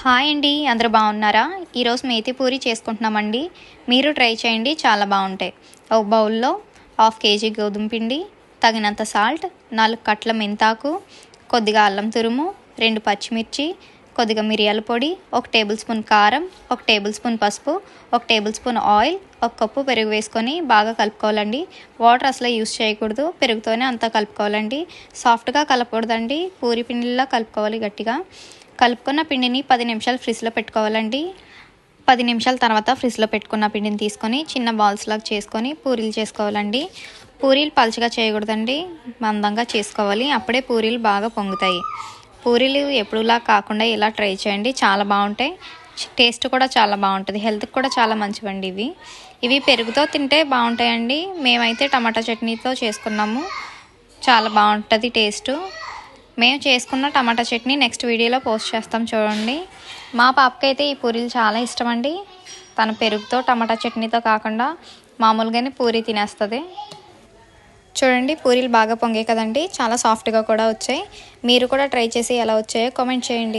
Hi అండి, అందరూ బాగున్నారా? ఈరోజు మేతి పూరి చేసుకుంటున్నామండి. మీరు ట్రై చేయండి, చాలా బాగుంటాయి. ఒక బౌల్లో 1/2 కేజీ గోధుమ పిండి, తగినంత సాల్ట్, 4 కట్ల మెంతాకు, కొద్దిగా అల్లం తురుము, 2 పచ్చిమిర్చి, కొద్దిగా మిరియాల పొడి, 1 టేబుల్ స్పూన్ కారం, 1 టేబుల్ స్పూన్ పసుపు, 1 టేబుల్ స్పూన్ ఆయిల్, 1 కప్పు పెరుగు వేసుకొని బాగా కలుపుకోవాలండి. వాటర్ అసలు యూస్ చేయకూడదు, పెరుగుతోనే అంతా కలుపుకోవాలండి. సాఫ్ట్గా కలపకూడదండి, పూరి పిండిలా కలుపుకోవాలి గట్టిగా. కలుపుకున్న పిండిని 10 నిమిషాలు ఫ్రిడ్జ్లో పెట్టుకోవాలండి. 10 నిమిషాల తర్వాత ఫ్రిడ్జ్లో పెట్టుకున్న పిండిని తీసుకొని చిన్న బాల్స్ లాగా చేసుకొని పూరీలు చేసుకోవాలండి. పూరీలు పలుచగా చేయకూడదండి, మందంగా చేసుకోవాలి. అప్పుడే పూరీలు బాగా పొంగుతాయి. పూరీలు ఎప్పుడులా కాకుండా ఇలా ట్రై చేయండి, చాలా బాగుంటాయి. టేస్ట్ కూడా చాలా బాగుంటుంది, హెల్త్కి కూడా చాలా మంచివండి. ఇవి పెరుగుతో తింటే బాగుంటాయండి. మేమైతే టమాటా చట్నీతో చేసుకున్నాము, చాలా బాగుంటుంది టేస్ట్. మేము చేసుకున్న టమాటా చట్నీ నెక్స్ట్ వీడియోలో పోస్ట్ చేస్తాం, చూడండి. మా పాపకైతే ఈ పూరీలు చాలా ఇష్టం అండి. తన పెరుగుతో టమాటా చట్నీతో కాకుండా మామూలుగానే పూరీ తినేస్తుంది. చూడండి, పూరీలు బాగా పొంగాయి కదండి, చాలా సాఫ్ట్గా కూడా వచ్చాయి. మీరు కూడా ట్రై చేసి ఎలా వచ్చాయో కామెంట్ చేయండి.